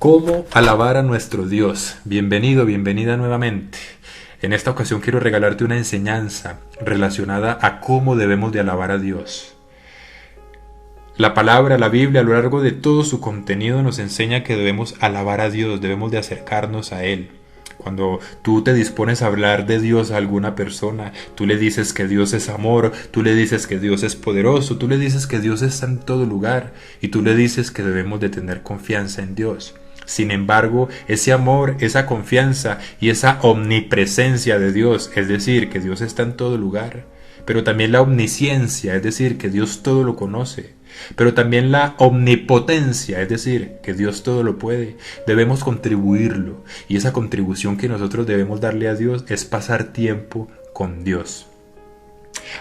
¿Cómo alabar a nuestro Dios? Bienvenido, bienvenida nuevamente. En esta ocasión quiero regalarte una enseñanza relacionada a cómo debemos de alabar a Dios. La palabra, la Biblia, a lo largo de todo su contenido nos enseña que debemos alabar a Dios, debemos de acercarnos a Él. Cuando tú te dispones a hablar de Dios a alguna persona, tú le dices que Dios es amor, tú le dices que Dios es poderoso, tú le dices que Dios está en todo lugar y tú le dices que debemos de tener confianza en Dios. Sin embargo, ese amor, esa confianza y esa omnipresencia de Dios, es decir, que Dios está en todo lugar, pero también la omnisciencia, es decir, que Dios todo lo conoce, pero también la omnipotencia, es decir, que Dios todo lo puede, debemos contribuirlo, y esa contribución que nosotros debemos darle a Dios es pasar tiempo con Dios.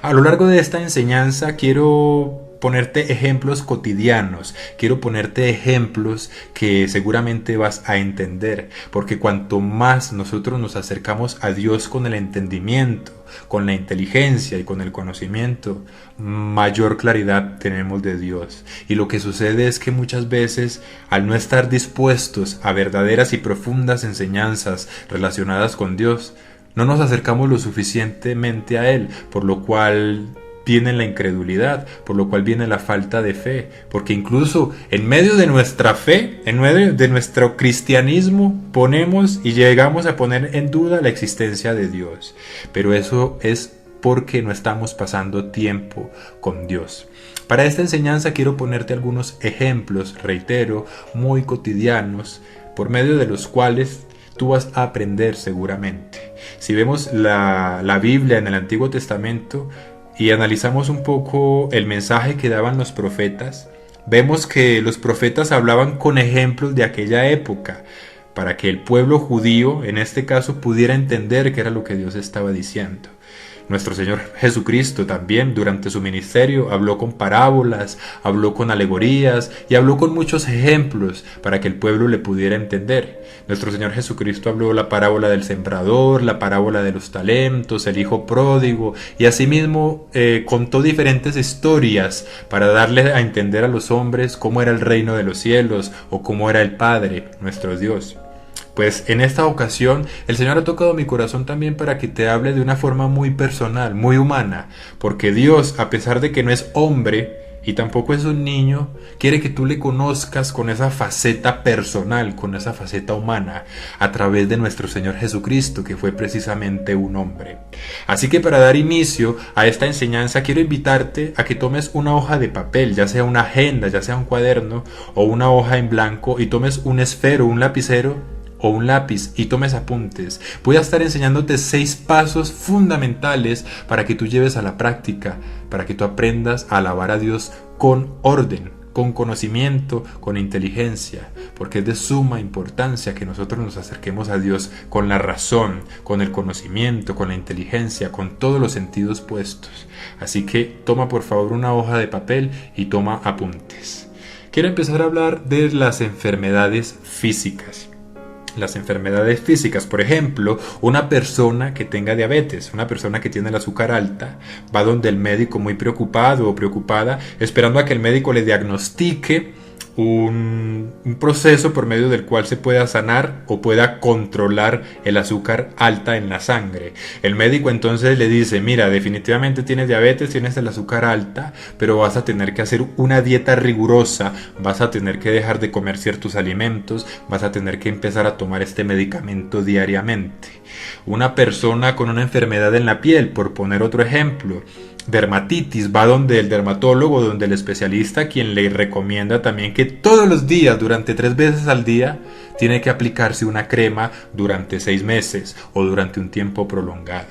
A lo largo de esta enseñanza quiero ponerte ejemplos cotidianos, quiero ponerte ejemplos que seguramente vas a entender, porque cuanto más nosotros nos acercamos a Dios con el entendimiento, con la inteligencia y con el conocimiento, mayor claridad tenemos de Dios. Y lo que sucede es que muchas veces, al no estar dispuestos a verdaderas y profundas enseñanzas relacionadas con Dios, no nos acercamos lo suficientemente a Él, por lo cual viene la incredulidad, por lo cual viene la falta de fe, porque incluso en medio de nuestra fe, en medio de nuestro cristianismo, ponemos y llegamos a poner en duda la existencia de Dios. Pero eso es porque no estamos pasando tiempo con Dios. Para esta enseñanza quiero ponerte algunos ejemplos, reitero, muy cotidianos, por medio de los cuales tú vas a aprender seguramente. Si vemos la Biblia en el Antiguo Testamento y analizamos un poco el mensaje que daban los profetas, vemos que los profetas hablaban con ejemplos de aquella época para que el pueblo judío, en este caso, pudiera entender qué era lo que Dios estaba diciendo. Nuestro Señor Jesucristo también durante su ministerio habló con parábolas, habló con alegorías y habló con muchos ejemplos para que el pueblo le pudiera entender. Nuestro Señor Jesucristo habló la parábola del sembrador, la parábola de los talentos, el hijo pródigo y asimismo contó diferentes historias para darle a entender a los hombres cómo era el reino de los cielos o cómo era el Padre, nuestro Dios. Pues en esta ocasión el Señor ha tocado mi corazón también para que te hable de una forma muy personal, muy humana, porque Dios, a pesar de que no es hombre y tampoco es un niño, quiere que tú le conozcas con esa faceta personal, con esa faceta humana, a través de nuestro Señor Jesucristo, que fue precisamente un hombre. Así que para dar inicio a esta enseñanza quiero invitarte a que tomes una hoja de papel, ya sea una agenda, ya sea un cuaderno o una hoja en blanco, y tomes un esfero, un lapicero o un lápiz y tomes apuntes. Voy a estar enseñándote 6 pasos fundamentales para que tú lleves a la práctica, para que tú aprendas a alabar a Dios con orden, con conocimiento, con inteligencia, porque es de suma importancia que nosotros nos acerquemos a Dios con la razón, con el conocimiento, con la inteligencia, con todos los sentidos puestos. Así que toma por favor una hoja de papel y toma apuntes. Quiero empezar a hablar de las enfermedades físicas. Las enfermedades físicas, por ejemplo, una persona que tenga diabetes, una persona que tiene el azúcar alta, va donde el médico muy preocupado o preocupada, esperando a que el médico le diagnostique un proceso por medio del cual se pueda sanar o pueda controlar el azúcar alta en la sangre. El médico entonces le dice: mira, definitivamente tienes diabetes, tienes el azúcar alta, pero vas a tener que hacer una dieta rigurosa, vas a tener que dejar de comer ciertos alimentos, vas a tener que empezar a tomar este medicamento diariamente. Una persona con una enfermedad en la piel, por poner otro ejemplo, dermatitis, va donde el dermatólogo, donde el especialista, quien le recomienda también que todos los días, durante 3 veces al día, tiene que aplicarse una crema durante 6 meses o durante un tiempo prolongado.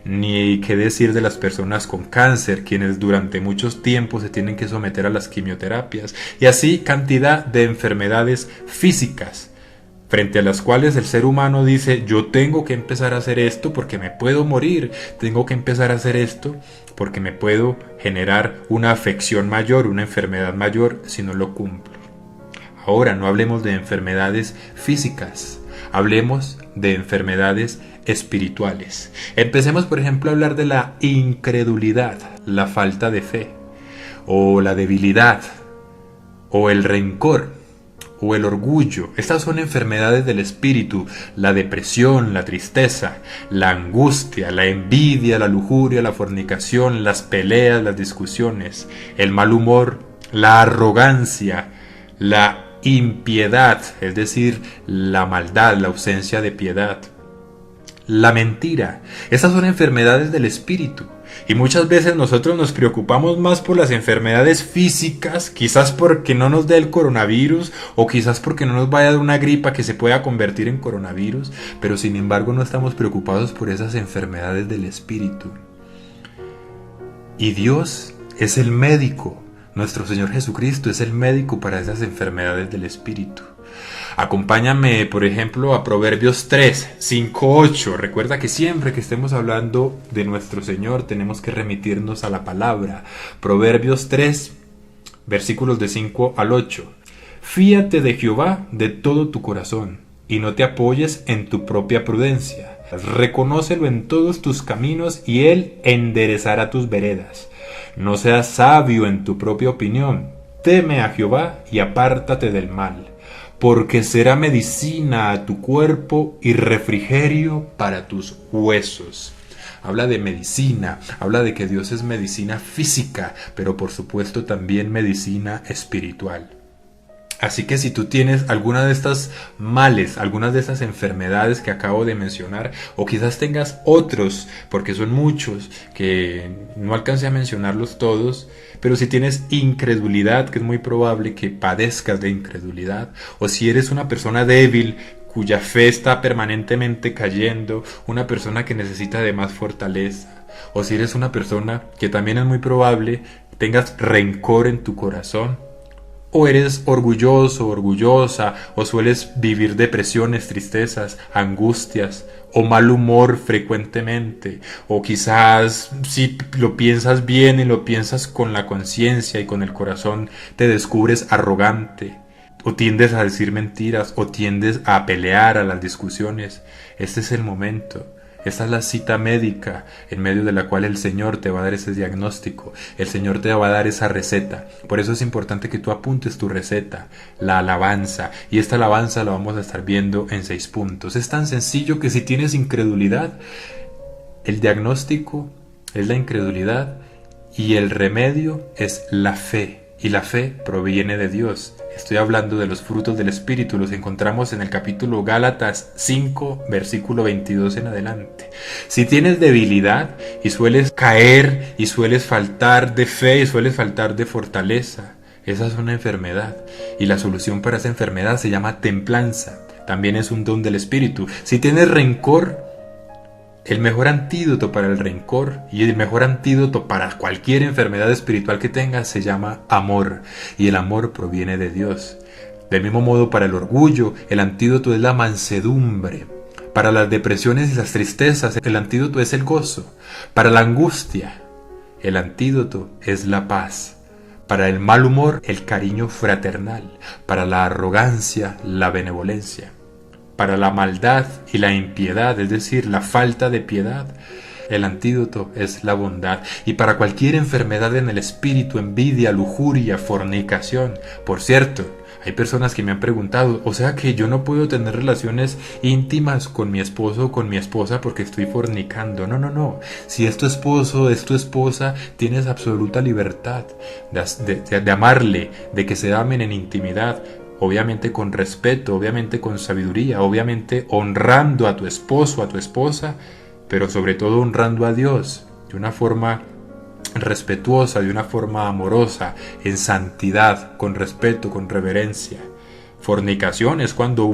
Ni qué decir de las personas con cáncer, quienes durante muchos tiempos se tienen que someter a las quimioterapias, y así cantidad de enfermedades físicas frente a las cuales el ser humano dice: yo tengo que empezar a hacer esto porque me puedo morir, tengo que empezar a hacer esto porque me puedo generar una afección mayor, una enfermedad mayor si no lo cumplo. Ahora no hablemos de enfermedades físicas, hablemos de enfermedades espirituales. Empecemos por ejemplo a hablar de la incredulidad, la falta de fe, o la debilidad, o el rencor, o el orgullo. Estas son enfermedades del espíritu: la depresión, la tristeza, la angustia, la envidia, la lujuria, la fornicación, las peleas, las discusiones, el mal humor, la arrogancia, la impiedad, es decir, la maldad, la ausencia de piedad, la mentira. Estas son enfermedades del espíritu. Y muchas veces nosotros nos preocupamos más por las enfermedades físicas, quizás porque no nos dé el coronavirus o quizás porque no nos vaya a dar una gripa que se pueda convertir en coronavirus, pero sin embargo no estamos preocupados por esas enfermedades del espíritu. Y Dios es el médico. Nuestro Señor Jesucristo es el médico para esas enfermedades del espíritu. Acompáñame, por ejemplo, a Proverbios 3, 5, 8. Recuerda que siempre que estemos hablando de nuestro Señor tenemos que remitirnos a la palabra. Proverbios 3, versículos de 5 al 8. Fíate de Jehová de todo tu corazón y no te apoyes en tu propia prudencia. Reconócelo en todos tus caminos y Él enderezará tus veredas. No seas sabio en tu propia opinión. Teme a Jehová y apártate del mal, porque será medicina a tu cuerpo y refrigerio para tus huesos. Habla de medicina, habla de que Dios es medicina física, pero por supuesto también medicina espiritual. Así que si tú tienes alguna de estas males, algunas de estas enfermedades que acabo de mencionar, o quizás tengas otros, porque son muchos, que no alcancé a mencionarlos todos, pero si tienes incredulidad, que es muy probable que padezcas de incredulidad, o si eres una persona débil, cuya fe está permanentemente cayendo, una persona que necesita de más fortaleza, o si eres una persona que también es muy probable tengas rencor en tu corazón, o eres orgulloso, orgullosa, o sueles vivir depresiones, tristezas, angustias, o mal humor frecuentemente, o quizás si lo piensas bien y lo piensas con la conciencia y con el corazón, te descubres arrogante, o tiendes a decir mentiras, o tiendes a pelear, a las discusiones. Este es el momento. Esta es la cita médica en medio de la cual el Señor te va a dar ese diagnóstico, el Señor te va a dar esa receta. Por eso es importante que tú apuntes tu receta, la alabanza, y esta alabanza la vamos a estar viendo en 6 puntos. Es tan sencillo que si tienes incredulidad, el diagnóstico es la incredulidad y el remedio es la fe. Y la fe proviene de Dios. Estoy hablando de los frutos del Espíritu. Los encontramos en el capítulo Gálatas 5, versículo 22 en adelante. Si tienes debilidad y sueles caer y sueles faltar de fe y sueles faltar de fortaleza, esa es una enfermedad. Y la solución para esa enfermedad se llama templanza. También es un don del Espíritu. Si tienes rencor, el mejor antídoto para el rencor y el mejor antídoto para cualquier enfermedad espiritual que tengas se llama amor, y el amor proviene de Dios. Del mismo modo, para el orgullo, el antídoto es la mansedumbre. Para las depresiones y las tristezas, el antídoto es el gozo. Para la angustia, el antídoto es la paz. Para el mal humor, el cariño fraternal. Para la arrogancia, la benevolencia. Para la maldad y la impiedad, es decir, la falta de piedad, el antídoto es la bondad. Y para cualquier enfermedad en el espíritu, envidia, lujuria, fornicación. Por cierto, hay personas que me han preguntado, o sea que yo no puedo tener relaciones íntimas con mi esposo o con mi esposa porque estoy fornicando. No. Si es tu esposo, es tu esposa, tienes absoluta libertad de amarle, de que se amen en intimidad. Obviamente con respeto, obviamente con sabiduría, obviamente honrando a tu esposo, a tu esposa, pero sobre todo honrando a Dios de una forma respetuosa, de una forma amorosa, en santidad, con respeto, con reverencia. Fornicación es cuando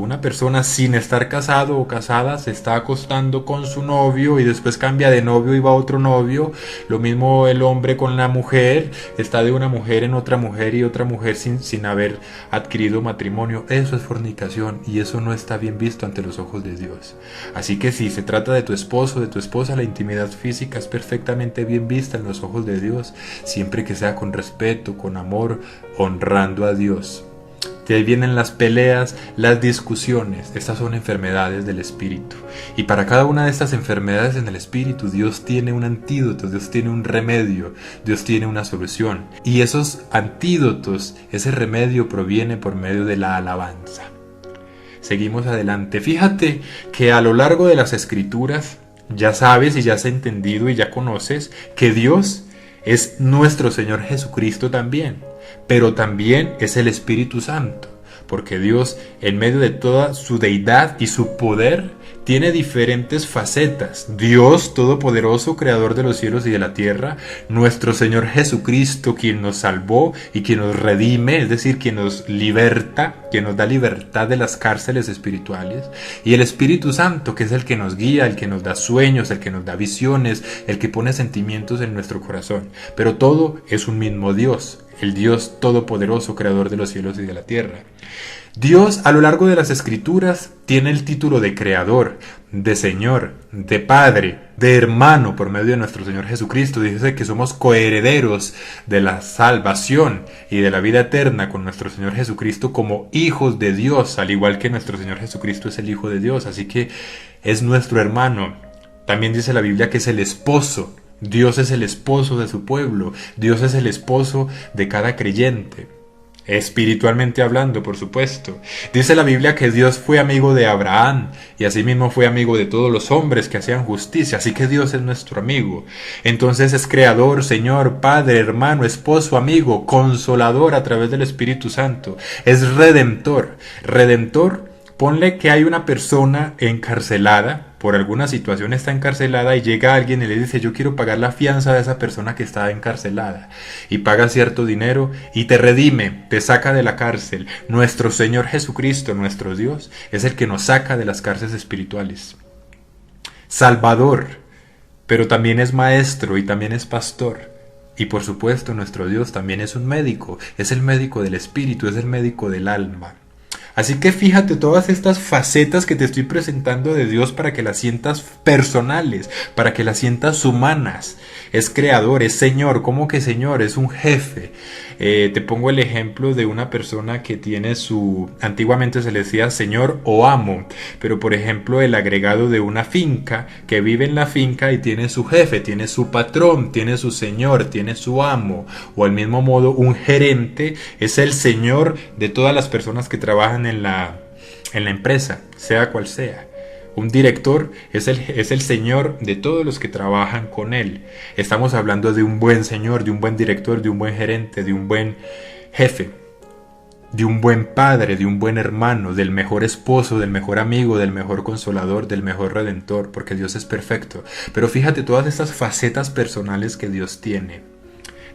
una persona sin estar casado o casada se está acostando con su novio y después cambia de novio y va a otro novio. Lo mismo el hombre con la mujer, está de una mujer en otra mujer y otra mujer sin haber adquirido matrimonio. Eso es fornicación y eso no está bien visto ante los ojos de Dios. Así que si se trata de tu esposo, de tu esposa, la intimidad física es perfectamente bien vista en los ojos de Dios, siempre que sea con respeto, con amor, honrando a Dios. De ahí vienen las peleas, las discusiones. Estas son enfermedades del espíritu. Y para cada una de estas enfermedades en el espíritu, Dios tiene un antídoto, Dios tiene un remedio, Dios tiene una solución. Y esos antídotos, ese remedio proviene por medio de la alabanza. Seguimos adelante. Fíjate que a lo largo de las Escrituras ya sabes y ya has entendido y ya conoces que Dios es nuestro Señor Jesucristo también, pero también es el Espíritu Santo, porque Dios, en medio de toda su deidad y su poder, tiene diferentes facetas. Dios Todopoderoso, Creador de los cielos y de la tierra, nuestro Señor Jesucristo, quien nos salvó y quien nos redime, es decir, quien nos liberta, quien nos da libertad de las cárceles espirituales, y el Espíritu Santo, que es el que nos guía, el que nos da sueños, el que nos da visiones, el que pone sentimientos en nuestro corazón. Pero todo es un mismo Dios, el Dios Todopoderoso, Creador de los cielos y de la tierra. Dios, a lo largo de las Escrituras, tiene el título de Creador, de Señor, de Padre, de Hermano por medio de nuestro Señor Jesucristo. Dice que somos coherederos de la salvación y de la vida eterna con nuestro Señor Jesucristo como hijos de Dios, al igual que nuestro Señor Jesucristo es el Hijo de Dios. Así que es nuestro hermano. También dice la Biblia que es el esposo. Dios es el esposo de su pueblo. Dios es el esposo de cada creyente. Espiritualmente hablando, por supuesto. Dice la Biblia que Dios fue amigo de Abraham y asimismo fue amigo de todos los hombres que hacían justicia. Así que Dios es nuestro amigo. Entonces es creador, Señor, Padre, hermano, esposo, amigo, consolador a través del Espíritu Santo. Es redentor. Redentor, ponle que hay una persona encarcelada. Por alguna situación está encarcelada y llega alguien y le dice: yo quiero pagar la fianza de esa persona que está encarcelada, y paga cierto dinero y te redime, te saca de la cárcel. Nuestro Señor Jesucristo, nuestro Dios, es el que nos saca de las cárceles espirituales. Salvador, pero también es maestro y también es pastor. Y por supuesto nuestro Dios también es un médico, es el médico del espíritu, es el médico del alma. Así que fíjate todas estas facetas que te estoy presentando de Dios para que las sientas personales, para que las sientas humanas. Es creador, es Señor. ¿Cómo que Señor? Es un jefe. Te pongo el ejemplo de una persona que tiene antiguamente se le decía señor o amo, pero por ejemplo el agregado de una finca que vive en la finca y tiene su jefe, tiene su patrón, tiene su señor, tiene su amo. O al mismo modo un gerente es el señor de todas las personas que trabajan en la empresa, sea cual sea. Un director es el señor de todos los que trabajan con él. Estamos hablando de un buen señor, de un buen director, de un buen gerente, de un buen jefe, de un buen padre, de un buen hermano, del mejor esposo, del mejor amigo, del mejor consolador, del mejor redentor, porque Dios es perfecto. Pero fíjate todas estas facetas personales que Dios tiene.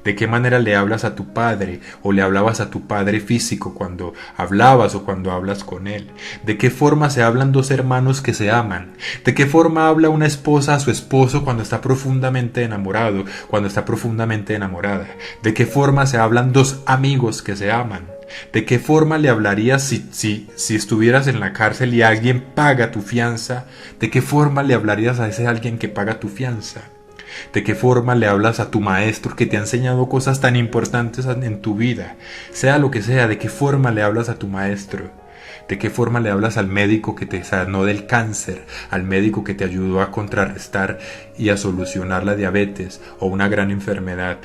¿De qué manera le hablas a tu padre o le hablabas a tu padre físico cuando hablabas o cuando hablas con él? ¿De qué forma se hablan dos hermanos que se aman? ¿De qué forma habla una esposa a su esposo cuando está profundamente enamorado, cuando está profundamente enamorada? ¿De qué forma se hablan dos amigos que se aman? ¿De qué forma le hablarías si estuvieras en la cárcel y alguien paga tu fianza? ¿De qué forma le hablarías a ese alguien que paga tu fianza? ¿De qué forma le hablas a tu maestro que te ha enseñado cosas tan importantes en tu vida? Sea lo que sea, ¿de qué forma le hablas a tu maestro? ¿De qué forma le hablas al médico que te sanó del cáncer? Al médico que te ayudó a contrarrestar y a solucionar la diabetes o una gran enfermedad.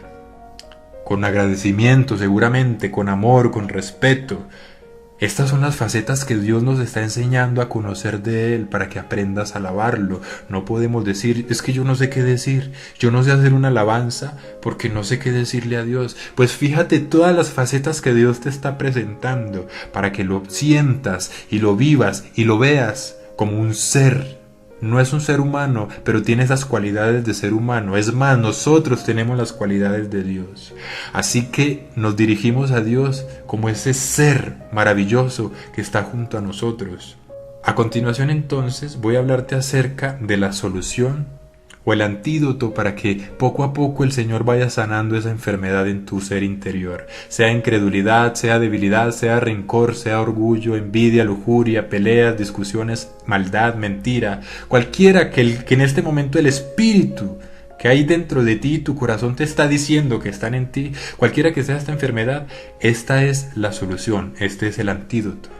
Con agradecimiento, seguramente, con amor, con respeto. Estas son las facetas que Dios nos está enseñando a conocer de Él para que aprendas a alabarlo. No podemos decir, es que yo no sé qué decir, yo no sé hacer una alabanza porque no sé qué decirle a Dios. Pues fíjate todas las facetas que Dios te está presentando para que lo sientas y lo vivas y lo veas como un ser. No es un ser humano, pero tiene esas cualidades de ser humano. Es más, nosotros tenemos las cualidades de Dios. Así que nos dirigimos a Dios como ese ser maravilloso que está junto a nosotros. A continuación entonces voy a hablarte acerca de la solución o el antídoto para que poco a poco el Señor vaya sanando esa enfermedad en tu ser interior. Sea incredulidad, sea debilidad, sea rencor, sea orgullo, envidia, lujuria, peleas, discusiones, maldad, mentira. Cualquiera que en este momento el Espíritu que hay dentro de ti, tu corazón te está diciendo que están en ti, cualquiera que sea esta enfermedad, esta es la solución, este es el antídoto.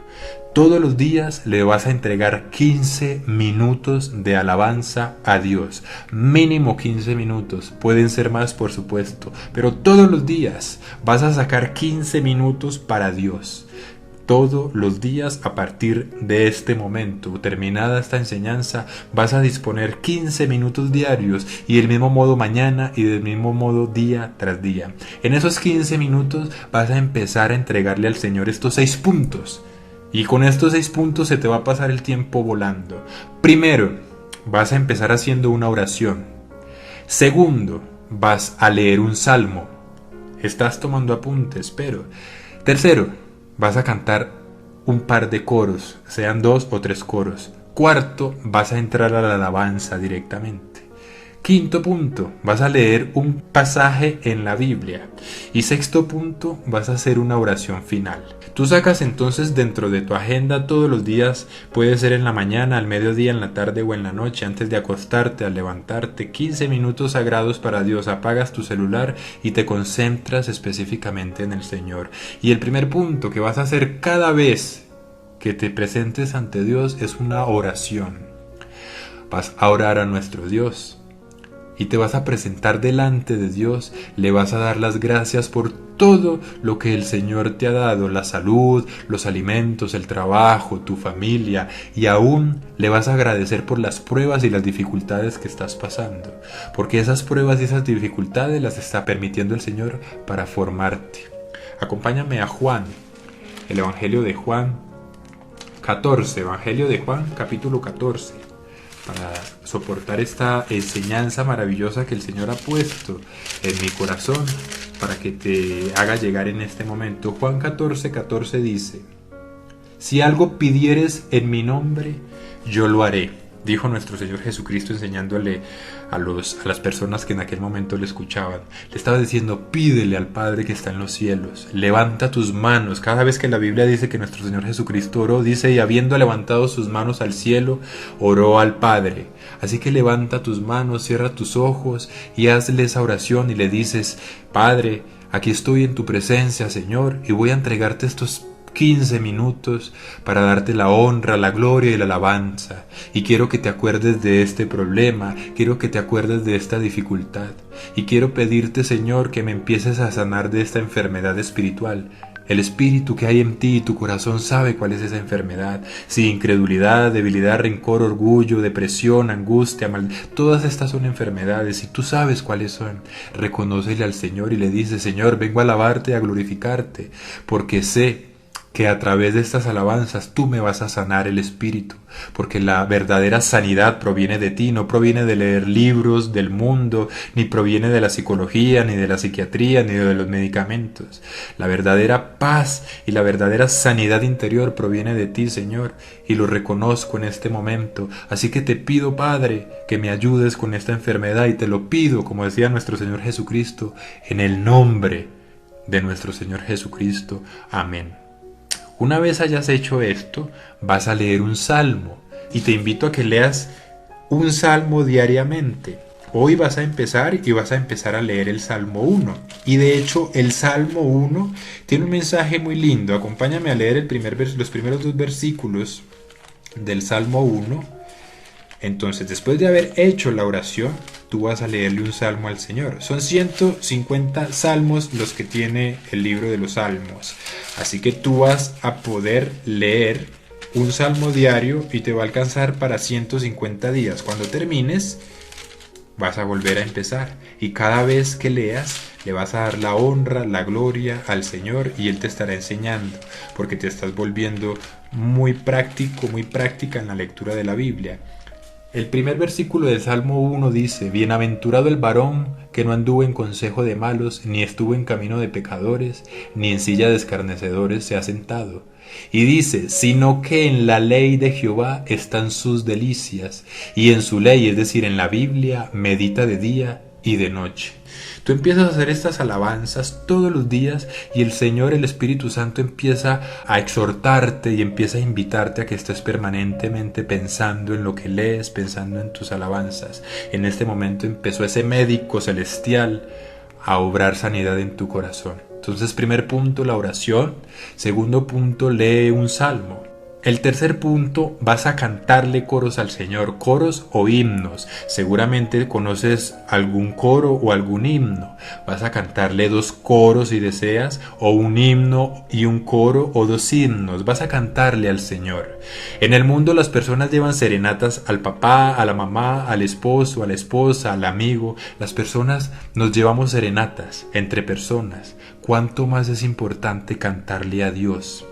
Todos los días le vas a entregar 15 minutos de alabanza a Dios. Mínimo 15 minutos. Pueden ser más, por supuesto. Pero todos los días vas a sacar 15 minutos para Dios. Todos los días a partir de este momento, terminada esta enseñanza, vas a disponer 15 minutos diarios y del mismo modo mañana y del mismo modo día tras día. En esos 15 minutos vas a empezar a entregarle al Señor estos 6 puntos. Y con estos 6 puntos se te va a pasar el tiempo volando. Primero, vas a empezar haciendo una oración. Segundo, vas a leer un salmo. Estás tomando apuntes, pero. Tercero, vas a cantar un par de coros, sean 2 o 3 coros. Cuarto, vas a entrar a la alabanza directamente. Quinto punto, vas a leer un pasaje en la Biblia. Y sexto punto, vas a hacer una oración final. Tú sacas entonces dentro de tu agenda todos los días, puede ser en la mañana, al mediodía, en la tarde o en la noche, antes de acostarte, al levantarte, 15 minutos sagrados para Dios. Apagas tu celular y te concentras específicamente en el Señor. Y el primer punto que vas a hacer cada vez que te presentes ante Dios es una oración. Vas a orar a nuestro Dios. Y te vas a presentar delante de Dios, le vas a dar las gracias por todo lo que el Señor te ha dado, la salud, los alimentos, el trabajo, tu familia, y aún le vas a agradecer por las pruebas y las dificultades que estás pasando, porque esas pruebas y esas dificultades las está permitiendo el Señor para formarte. Acompáñame a Juan, el Evangelio de Juan 14, Evangelio de Juan capítulo 14. Para soportar esta enseñanza maravillosa que el Señor ha puesto en mi corazón para que te haga llegar en este momento. Juan 14:14 dice: si algo pidieres en mi nombre, yo lo haré. Dijo nuestro Señor Jesucristo enseñándole a las personas que en aquel momento le escuchaban. Le estaba diciendo: pídele al Padre que está en los cielos, levanta tus manos. Cada vez que la Biblia dice que nuestro Señor Jesucristo oró, dice: y habiendo levantado sus manos al cielo, oró al Padre. Así que levanta tus manos, cierra tus ojos y hazle esa oración y le dices: Padre, aquí estoy en tu presencia, Señor, y voy a entregarte estos 15 minutos para darte la honra, la gloria y la alabanza. Y quiero que te acuerdes de este problema, quiero que te acuerdes de esta dificultad. Y quiero pedirte, Señor, que me empieces a sanar de esta enfermedad espiritual. El espíritu que hay en ti y tu corazón sabe cuál es esa enfermedad. Si incredulidad, debilidad, rencor, orgullo, depresión, angustia, todas estas son enfermedades y tú sabes cuáles son. Reconócele al Señor y le dices: Señor, vengo a alabarte y a glorificarte, porque sé que a través de estas alabanzas tú me vas a sanar el espíritu, porque la verdadera sanidad proviene de ti, no proviene de leer libros del mundo, ni proviene de la psicología, ni de la psiquiatría, ni de los medicamentos. La verdadera paz y la verdadera sanidad interior proviene de ti, Señor, y lo reconozco en este momento. Así que te pido, Padre, que me ayudes con esta enfermedad, y te lo pido, como decía nuestro Señor Jesucristo, en el nombre de nuestro Señor Jesucristo. Amén. Una vez hayas hecho esto, vas a leer un salmo y te invito a que leas un salmo diariamente. Hoy vas a empezar y vas a empezar a leer el Salmo 1. Y de hecho el Salmo 1 tiene un mensaje muy lindo. Acompáñame a leer los primeros 2 versículos del Salmo 1. Entonces, después de haber hecho la oración, tú vas a leerle un salmo al Señor. Son 150 salmos los que tiene el libro de los salmos. Así que tú vas a poder leer un salmo diario y te va a alcanzar para 150 días. Cuando termines, vas a volver a empezar. Y cada vez que leas, le vas a dar la honra, la gloria al Señor y Él te estará enseñando. Porque te estás volviendo muy práctico, muy práctica en la lectura de la Biblia. El primer versículo del Salmo 1 dice: bienaventurado el varón que no anduvo en consejo de malos, ni estuvo en camino de pecadores, ni en silla de escarnecedores se ha sentado. Y dice: sino que en la ley de Jehová están sus delicias, y en su ley, es decir, en la Biblia, medita de día y de noche. Tú empiezas a hacer estas alabanzas todos los días y el Señor, el Espíritu Santo, empieza a exhortarte y empieza a invitarte a que estés permanentemente pensando en lo que lees, pensando en tus alabanzas. En este momento empezó ese médico celestial a obrar sanidad en tu corazón. Entonces, primer punto, la oración. Segundo punto, lee un salmo. El tercer punto, vas a cantarle coros al Señor, coros o himnos. Seguramente conoces algún coro o algún himno. Vas a cantarle 2 coros si deseas, o un himno y un coro o 2 himnos. Vas a cantarle al Señor. En el mundo las personas llevan serenatas al papá, a la mamá, al esposo, a la esposa, al amigo. Las personas nos llevamos serenatas entre personas. ¿Cuánto más es importante cantarle a Dios?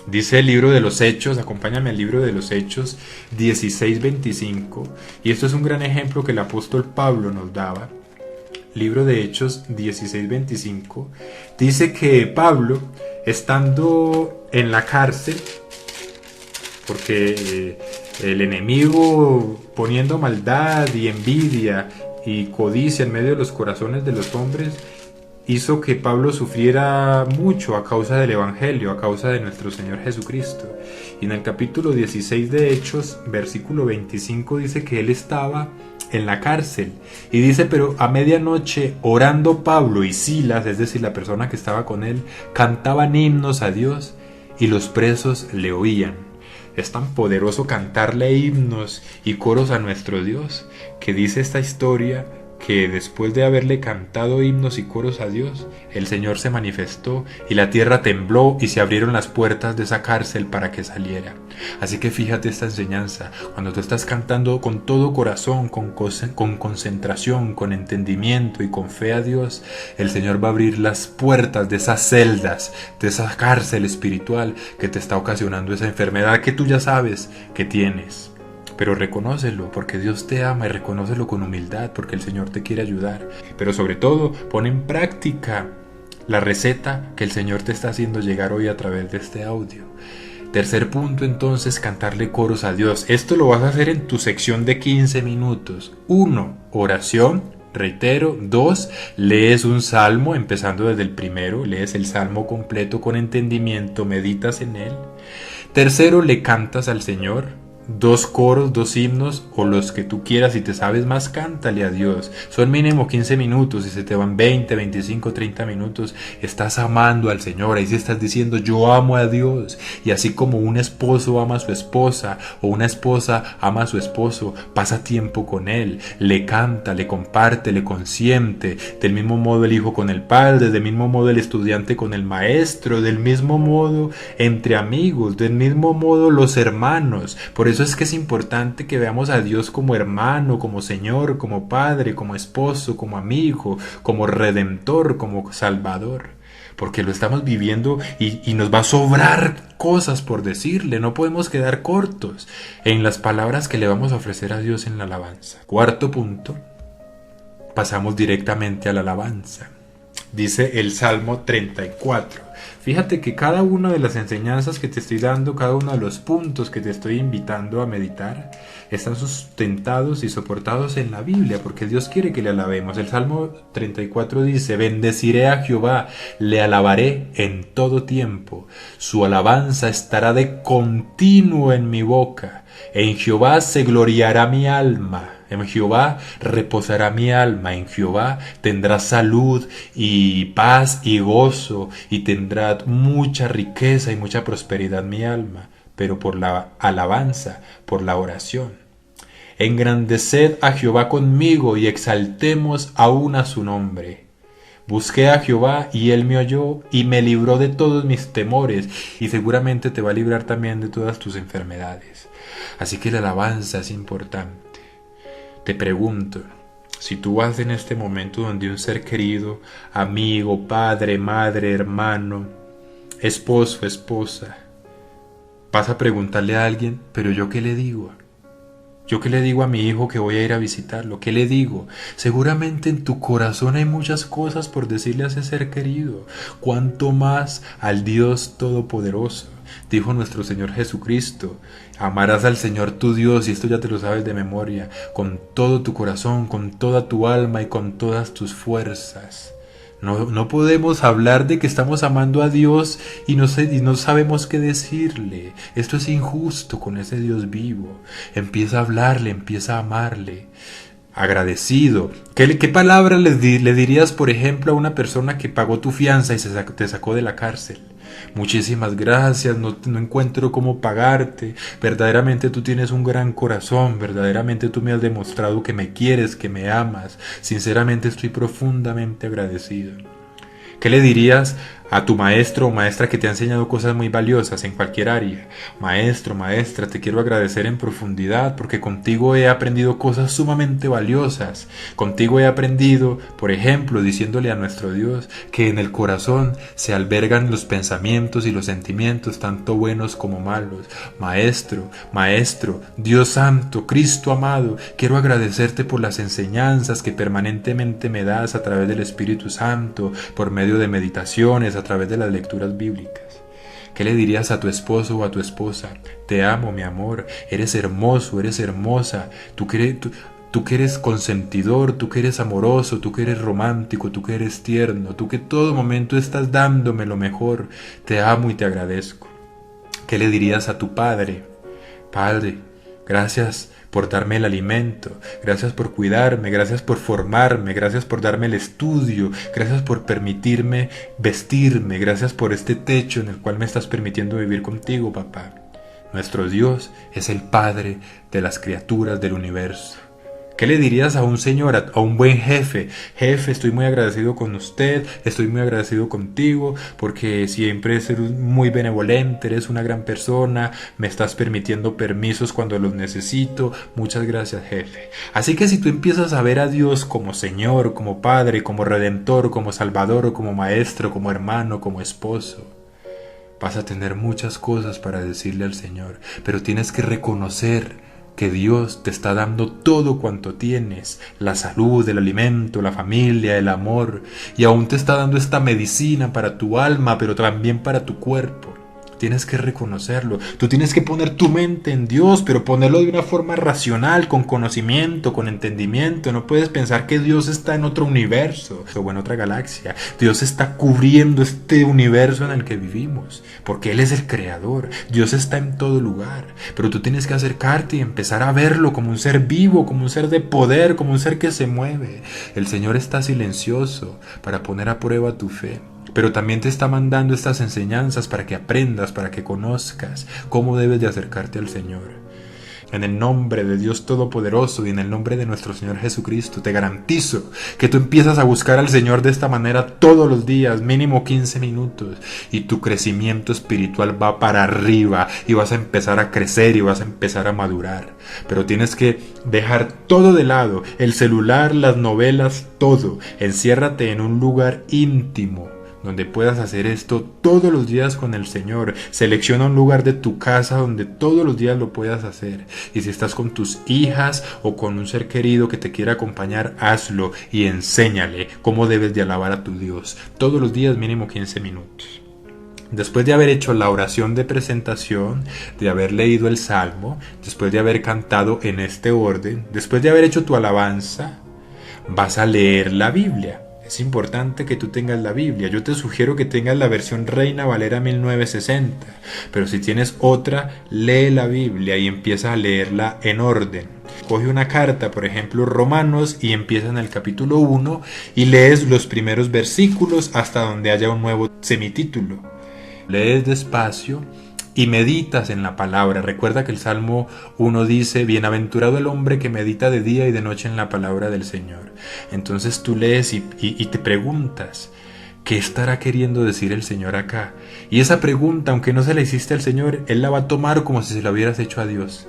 Dice el libro de los Hechos, acompáñame al libro de los Hechos 16:25, y esto es un gran ejemplo que el apóstol Pablo nos daba. Libro de Hechos 16:25, dice que Pablo, estando en la cárcel, porque el enemigo, poniendo maldad y envidia y codicia en medio de los corazones de los hombres, hizo que Pablo sufriera mucho a causa del Evangelio, a causa de nuestro Señor Jesucristo. Y en el capítulo 16 de Hechos, versículo 25, dice que él estaba en la cárcel. Y dice, pero a medianoche, orando Pablo y Silas, es decir, la persona que estaba con él, cantaban himnos a Dios y los presos le oían. Es tan poderoso cantarle himnos y coros a nuestro Dios, que dice esta historia que después de haberle cantado himnos y coros a Dios, el Señor se manifestó y la tierra tembló y se abrieron las puertas de esa cárcel para que saliera. Así que fíjate esta enseñanza, cuando tú estás cantando con todo corazón, con concentración, con entendimiento y con fe a Dios, el Señor va a abrir las puertas de esas celdas, de esa cárcel espiritual que te está ocasionando esa enfermedad que tú ya sabes que tienes. Pero reconócelo, porque Dios te ama, y reconócelo con humildad, porque el Señor te quiere ayudar. Pero sobre todo, pon en práctica la receta que el Señor te está haciendo llegar hoy a través de este audio. Tercer punto, entonces, cantarle coros a Dios. Esto lo vas a hacer en tu sección de 15 minutos. 1. Oración. Reitero. 2. Lees un salmo, empezando desde el primero. Lees el salmo completo con entendimiento, meditas en él. Tercero, le cantas al Señor. 2 coros, 2 himnos o los que tú quieras. Si te sabes más, cántale a Dios. Son mínimo 15 minutos. Si se te van 20, 25, 30 minutos, estás amando al Señor. Ahí sí estás diciendo, yo amo a Dios. Y así como un esposo ama a su esposa o una esposa ama a su esposo, pasa tiempo con él, le canta, le comparte, le consiente. Del mismo modo el hijo con el padre, del mismo modo el estudiante con el maestro, del mismo modo entre amigos, del mismo modo los hermanos. Por eso es que es importante que veamos a Dios como hermano, como Señor, como Padre, como esposo, como amigo, como Redentor, como Salvador. Porque lo estamos viviendo y nos va a sobrar cosas por decirle. No podemos quedar cortos en las palabras que le vamos a ofrecer a Dios en la alabanza. Cuarto punto, pasamos directamente a la alabanza. Dice el Salmo 34. Fíjate que cada una de las enseñanzas que te estoy dando, cada uno de los puntos que te estoy invitando a meditar, están sustentados y soportados en la Biblia, porque Dios quiere que le alabemos. El Salmo 34 dice, bendeciré a Jehová, le alabaré en todo tiempo. Su alabanza estará de continuo en mi boca. En Jehová se gloriará mi alma. En Jehová reposará mi alma, en Jehová tendrá salud y paz y gozo, y tendrá mucha riqueza y mucha prosperidad mi alma, pero por la alabanza, por la oración. Engrandeced a Jehová conmigo y exaltemos aún a su nombre. Busqué a Jehová y él me oyó y me libró de todos mis temores, y seguramente te va a librar también de todas tus enfermedades. Así que la alabanza es importante. Te pregunto, si tú vas en este momento donde un ser querido, amigo, padre, madre, hermano, esposo, esposa, vas a preguntarle a alguien, pero ¿yo qué le digo? ¿Yo qué le digo a mi hijo que voy a ir a visitarlo? ¿Qué le digo? Seguramente en tu corazón hay muchas cosas por decirle a ese ser querido, cuanto más al Dios Todopoderoso. Dijo nuestro Señor Jesucristo: amarás al Señor tu Dios, y esto ya te lo sabes de memoria, con todo tu corazón, con toda tu alma y con todas tus fuerzas. No podemos hablar de que estamos amando a Dios y no sabemos qué decirle. Esto es injusto con ese Dios vivo. Empieza a hablarle, empieza a amarle. Agradecido. ¿Qué palabra le dirías, por ejemplo, a una persona que pagó tu fianza y te sacó de la cárcel? Muchísimas gracias, no encuentro cómo pagarte. Verdaderamente tú tienes un gran corazón, verdaderamente tú me has demostrado que me quieres, que me amas. Sinceramente estoy profundamente agradecido. ¿Qué le dirías a tu maestro o maestra que te ha enseñado cosas muy valiosas en cualquier área? Maestro, maestra, te quiero agradecer en profundidad porque contigo he aprendido cosas sumamente valiosas. Contigo he aprendido, por ejemplo, diciéndole a nuestro Dios que en el corazón se albergan los pensamientos y los sentimientos, tanto buenos como malos. Maestro, maestro, Dios santo, Cristo amado, quiero agradecerte por las enseñanzas que permanentemente me das a través del Espíritu Santo, por medio de meditaciones, a través de las lecturas bíblicas. ¿Qué le dirías a tu esposo o a tu esposa? Te amo, mi amor, eres hermoso, eres hermosa, tú que eres consentidor, tú que eres amoroso, tú que eres romántico, tú que eres tierno, tú que todo momento estás dándome lo mejor, te amo y te agradezco. ¿Qué le dirías a tu padre? Padre, gracias por darme el alimento, gracias por cuidarme, gracias por formarme, gracias por darme el estudio, gracias por permitirme vestirme, gracias por este techo en el cual me estás permitiendo vivir contigo, papá. Nuestro Dios es el Padre de las criaturas del universo. ¿Qué le dirías a un señor, a un buen jefe? Jefe, estoy muy agradecido con usted, estoy muy agradecido contigo, porque siempre eres muy benevolente, eres una gran persona, me estás permitiendo permisos cuando los necesito. Muchas gracias, jefe. Así que si tú empiezas a ver a Dios como Señor, como Padre, como Redentor, como Salvador, como Maestro, como hermano, como esposo, vas a tener muchas cosas para decirle al Señor, pero tienes que reconocer que Dios te está dando todo cuanto tienes, la salud, el alimento, la familia, el amor, y aún te está dando esta medicina para tu alma, pero también para tu cuerpo. Tienes que reconocerlo. Tú tienes que poner tu mente en Dios, pero ponerlo de una forma racional, con conocimiento, con entendimiento. No puedes pensar que Dios está en otro universo o en otra galaxia. Dios está cubriendo este universo en el que vivimos, porque Él es el creador. Dios está en todo lugar, pero tú tienes que acercarte y empezar a verlo como un ser vivo, como un ser de poder, como un ser que se mueve. El Señor está silencioso para poner a prueba tu fe, pero también te está mandando estas enseñanzas para que aprendas, para que conozcas cómo debes de acercarte al Señor. En el nombre de Dios Todopoderoso y en el nombre de nuestro Señor Jesucristo, te garantizo que tú empiezas a buscar al Señor de esta manera todos los días, mínimo 15 minutos, y tu crecimiento espiritual va para arriba y vas a empezar a crecer y vas a empezar a madurar. Pero tienes que dejar todo de lado, el celular, las novelas, todo. Enciérrate en un lugar íntimo donde puedas hacer esto todos los días con el Señor. Selecciona un lugar de tu casa donde todos los días lo puedas hacer. Y si estás con tus hijas o con un ser querido que te quiera acompañar, hazlo y enséñale cómo debes de alabar a tu Dios. Todos los días mínimo 15 minutos. Después de haber hecho la oración de presentación, de haber leído el Salmo, después de haber cantado en este orden, después de haber hecho tu alabanza, vas a leer la Biblia. Es importante que tú tengas la Biblia. Yo te sugiero que tengas la versión Reina Valera 1960, pero si tienes otra, lee la Biblia y empieza a leerla en orden. Coge una carta, por ejemplo Romanos, y empieza en el capítulo 1 y lees los primeros versículos hasta donde haya un nuevo semitítulo. Lees despacio y meditas en la palabra. Recuerda que el Salmo 1 dice: bienaventurado el hombre que medita de día y de noche en la palabra del Señor. Entonces tú lees y te preguntas: ¿qué estará queriendo decir el Señor acá? Y esa pregunta, aunque no se la hiciste al Señor, Él la va a tomar como si se la hubieras hecho a Dios.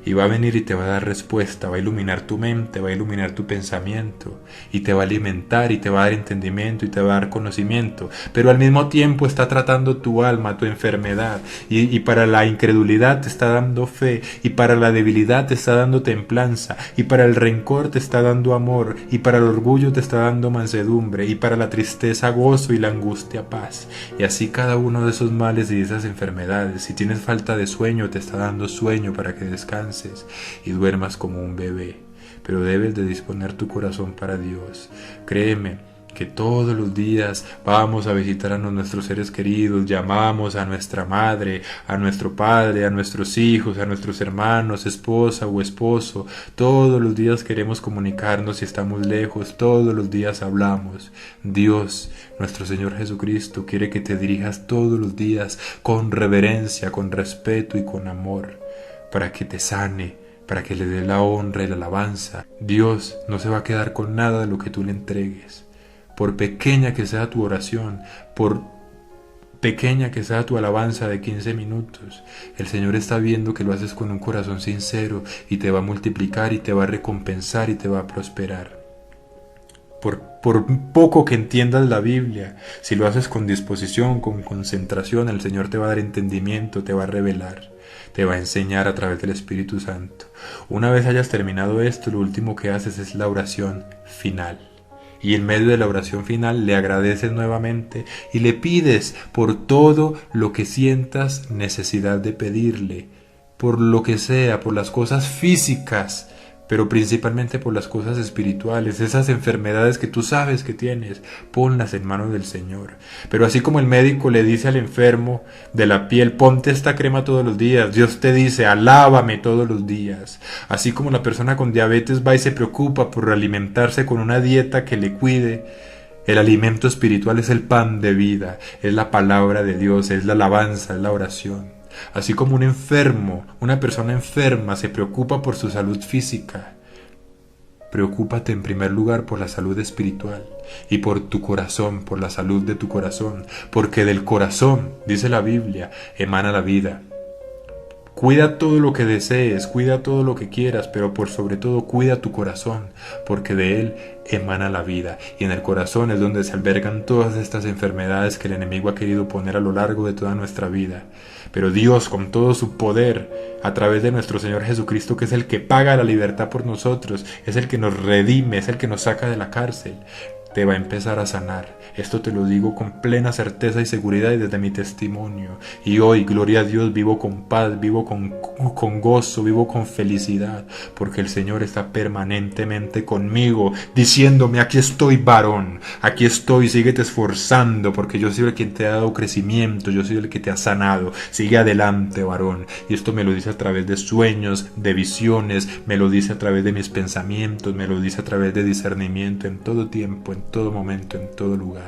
Y va a venir y te va a dar respuesta, va a iluminar tu mente, va a iluminar tu pensamiento, y te va a alimentar y te va a dar entendimiento y te va a dar conocimiento. Pero al mismo tiempo está tratando tu alma, tu enfermedad, y para la incredulidad te está dando fe, y para la debilidad te está dando templanza, y para el rencor te está dando amor, y para el orgullo te está dando mansedumbre, y para la tristeza gozo y la angustia paz. Y así cada uno de esos males y de esas enfermedades. Si tienes falta de sueño, te está dando sueño para que descanses y duermas como un bebé, pero debes de disponer tu corazón para Dios. Créeme que todos los días vamos a visitar a nuestros seres queridos, llamamos a nuestra madre, a nuestro padre, a nuestros hijos, a nuestros hermanos, esposa o esposo. Todos los días queremos comunicarnos si estamos lejos, todos los días hablamos. Dios, nuestro Señor Jesucristo, quiere que te dirijas todos los días con reverencia, con respeto y con amor, para que te sane, para que le dé la honra y la alabanza. Dios no se va a quedar con nada de lo que tú le entregues. Por pequeña que sea tu oración, por pequeña que sea tu alabanza de 15 minutos, el Señor está viendo que lo haces con un corazón sincero y te va a multiplicar y te va a recompensar y te va a prosperar. Por poco que entiendas la Biblia, si lo haces con disposición, con concentración, el Señor te va a dar entendimiento, te va a revelar, te va a enseñar a través del Espíritu Santo. Una vez hayas terminado esto, lo último que haces es la oración final. Y en medio de la oración final le agradeces nuevamente y le pides por todo lo que sientas necesidad de pedirle, por lo que sea, por las cosas físicas, pero principalmente por las cosas espirituales, esas enfermedades que tú sabes que tienes, ponlas en manos del Señor. Pero así como el médico le dice al enfermo de la piel, ponte esta crema todos los días, Dios te dice, alábame todos los días. Así como la persona con diabetes va y se preocupa por alimentarse con una dieta que le cuide, el alimento espiritual es el pan de vida, es la palabra de Dios, es la alabanza, es la oración. Así como un enfermo, una persona enferma se preocupa por su salud física, preocúpate en primer lugar por la salud espiritual y por tu corazón, por la salud de tu corazón, porque del corazón, dice la Biblia, emana la vida. Cuida todo lo que desees, cuida todo lo que quieras, pero por sobre todo cuida tu corazón, porque de él emana la vida. Y en el corazón es donde se albergan todas estas enfermedades que el enemigo ha querido poner a lo largo de toda nuestra vida. Pero Dios, con todo su poder, a través de nuestro Señor Jesucristo, que es el que paga la libertad por nosotros, es el que nos redime, es el que nos saca de la cárcel, te va a empezar a sanar. Esto te lo digo con plena certeza y seguridad y desde mi testimonio. Y hoy, gloria a Dios, vivo con paz, vivo con gozo, vivo con felicidad, porque el Señor está permanentemente conmigo, diciéndome, aquí estoy, varón, aquí estoy, síguete esforzando, porque yo soy el quien te ha dado crecimiento, yo soy el que te ha sanado, sigue adelante, varón. Y esto me lo dice a través de sueños, de visiones, me lo dice a través de mis pensamientos, me lo dice a través de discernimiento en todo tiempo, en todo momento, en todo lugar.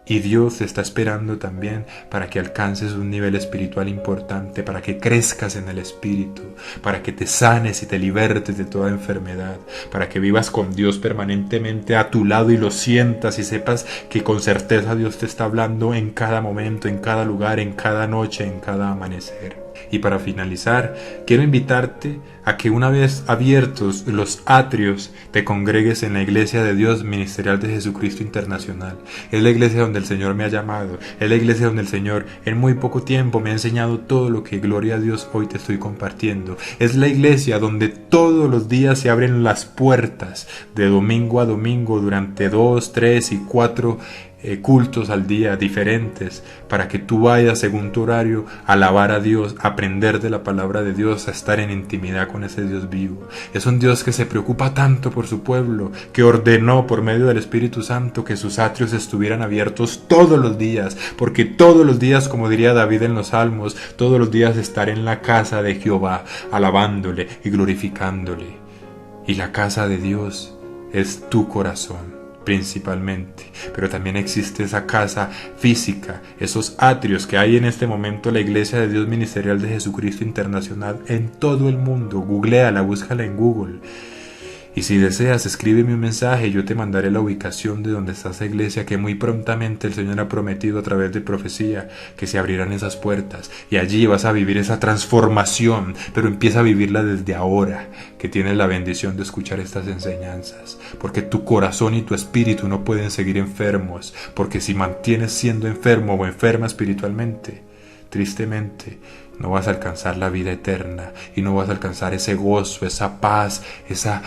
Y Dios te está esperando también para que alcances un nivel espiritual importante, para que crezcas en el Espíritu, para que te sanes y te libertes de toda enfermedad, para que vivas con Dios permanentemente a tu lado y lo sientas y sepas que con certeza Dios te está hablando en cada momento, en cada lugar, en cada noche, en cada amanecer. Y para finalizar, quiero invitarte a que una vez abiertos los atrios te congregues en la Iglesia de Dios Ministerial de Jesucristo Internacional. Es la iglesia donde el Señor me ha llamado, es la iglesia donde el Señor en muy poco tiempo me ha enseñado todo lo que, gloria a Dios, hoy te estoy compartiendo. Es la iglesia donde todos los días se abren las puertas de domingo a domingo durante 2, 3 y 4 cultos al día diferentes, para que tú vayas según tu horario a alabar a Dios, a aprender de la palabra de Dios, a estar en intimidad con ese Dios vivo. Es un Dios que se preocupa tanto por su pueblo, que ordenó por medio del Espíritu Santo que sus atrios estuvieran abiertos todos los días, porque todos los días, como diría David en los Salmos, todos los días estar en la casa de Jehová, alabándole y glorificándole. Y la casa de Dios es tu corazón principalmente, pero también existe esa casa física, esos atrios que hay en este momento, la Iglesia de Dios Ministerial de Jesucristo Internacional en todo el mundo. Googléala, búscala en Google Y si deseas, escríbeme un mensaje y yo te mandaré la ubicación de donde está esa iglesia, que muy prontamente el Señor ha prometido a través de profecía que se abrirán esas puertas. Y allí vas a vivir esa transformación, pero empieza a vivirla desde ahora, que tienes la bendición de escuchar estas enseñanzas. Porque tu corazón y tu espíritu no pueden seguir enfermos, porque si mantienes siendo enfermo o enferma espiritualmente, tristemente, no vas a alcanzar la vida eterna y no vas a alcanzar ese gozo, esa paz, esa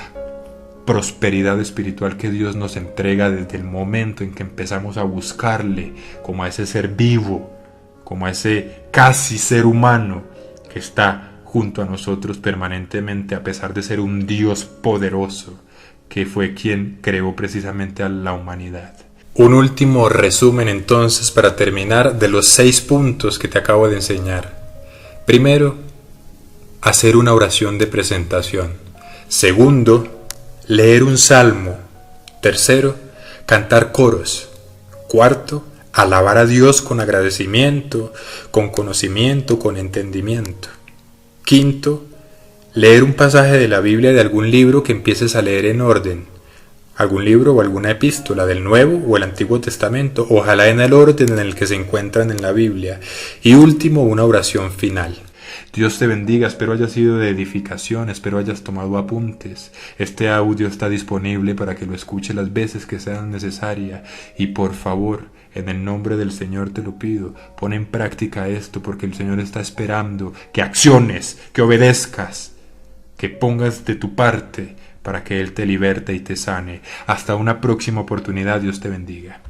prosperidad espiritual que Dios nos entrega desde el momento en que empezamos a buscarle como a ese ser vivo, como a ese casi ser humano que está junto a nosotros permanentemente, a pesar de ser un Dios poderoso que fue quien creó precisamente a la humanidad. Un último resumen entonces para terminar de los 6 puntos que te acabo de enseñar. Primero, hacer una oración de presentación. Segundo, leer un salmo. Tercero, cantar coros. Cuarto, alabar a Dios con agradecimiento, con conocimiento, con entendimiento. Quinto, leer un pasaje de la Biblia de algún libro que empieces a leer en orden. Algún libro o alguna epístola del Nuevo o el Antiguo Testamento, ojalá en el orden en el que se encuentran en la Biblia. Y último, una oración final. Dios te bendiga, espero haya sido de edificación, espero hayas tomado apuntes. Este audio está disponible para que lo escuche las veces que sean necesarias. Y por favor, en el nombre del Señor te lo pido, pon en práctica esto, porque el Señor está esperando que acciones, que obedezcas, que pongas de tu parte para que Él te liberte y te sane. Hasta una próxima oportunidad, Dios te bendiga.